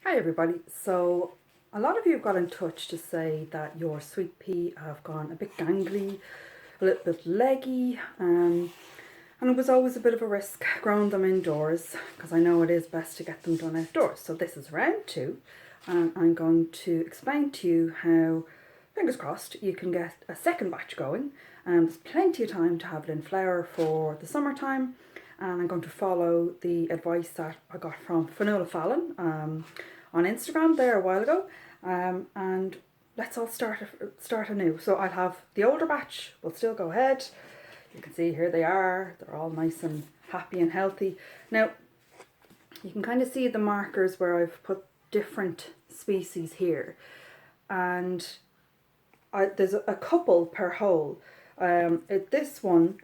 Hi everybody. So a lot of you got in touch to say that your sweet pea have gone a bit gangly, a little bit leggy, and it was always a bit of a risk growing them indoors because I know it is best to get them done outdoors. So this is round two, and I'm going to explain to you how, fingers crossed, you can get a second batch going. And there's plenty of time to have it in flower for the summertime. And I'm going to follow the advice that I got from Fionnuala Fallon on Instagram there a while ago, and let's all start anew. So I'll have the older batch will still go ahead. You can see here they are. They're all nice and happy and healthy. Now you can kind of see the markers where I've put different species here, and there's a couple per hole. This one,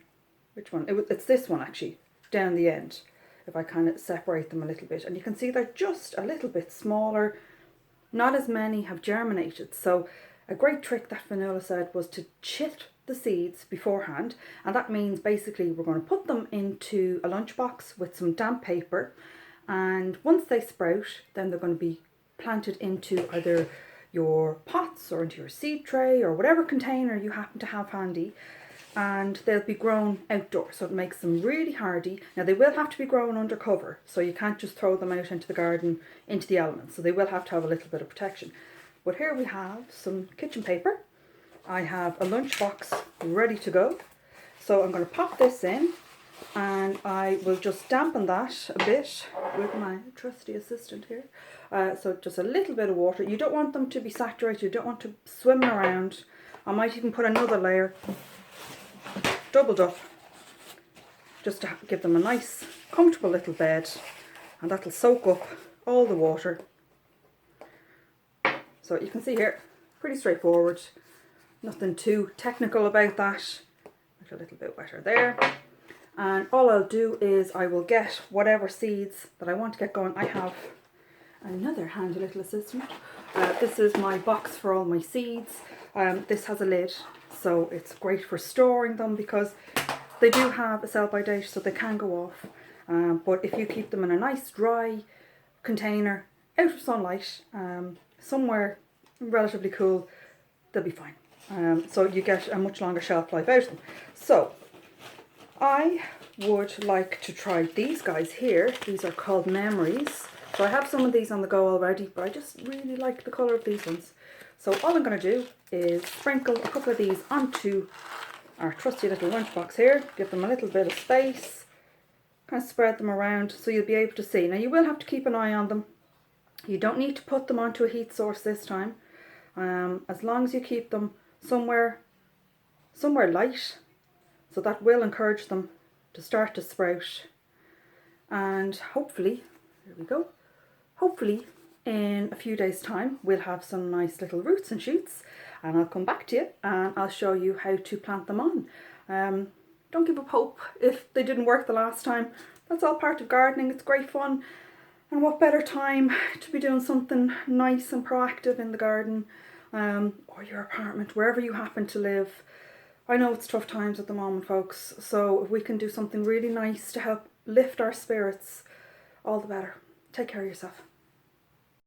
which one? It's this one actually, down the end. If I kind of separate them a little bit, and you can see they're just a little bit smaller. Not as many have germinated. So a great trick that Fionnuala said was to chit the seeds beforehand, and that means basically we're going to put them into a lunchbox with some damp paper, and once they sprout, then they're going to be planted into either your pots or into your seed tray or whatever container you happen to have handy, and they'll be grown outdoors, so it makes them really hardy. Now they will have to be grown under cover, so you can't just throw them out into the garden into the elements, so they will have to have a little bit of protection. But here we have some kitchen paper. I have a lunchbox ready to go, so I'm going to pop this in, and I will just dampen that a bit with my trusty assistant here. So just a little bit of water. You don't want them to be saturated, you don't want to swim around. I might even put another layer doubled up just to give them a nice comfortable little bed, and that'll soak up all the water. So you can see here, pretty straightforward, nothing too technical about that. A little bit wetter there, and all I'll do is I will get whatever seeds that I want to get going. I have another handy little assistant. This is my box for all my seeds. This has a lid, so it's great for storing them because they do have a sell-by date, so they can go off. But if you keep them in a nice dry container, out of sunlight, somewhere relatively cool, they'll be fine. So you get a much longer shelf life out of them. So I would like to try these guys here. These are called Memories. So I have some of these on the go already, but I just really like the colour of these ones. So all I'm going to do is sprinkle a couple of these onto our trusty little lunchbox here. Give them a little bit of space. Kind of spread them around so you'll be able to see. Now you will have to keep an eye on them. You don't need to put them onto a heat source this time. As long as you keep them somewhere light, so that will encourage them to start to sprout. And hopefully, there we go, hopefully in a few days time we'll have some nice little roots and shoots, and I'll come back to you and I'll show you how to plant them on. Don't give up hope if they didn't work the last time. That's all part of gardening. It's great fun, and what better time to be doing something nice and proactive in the garden, or your apartment, wherever you happen to live. I know it's tough times at the moment, folks, so if we can do something really nice to help lift our spirits, all the better. Take care of yourself.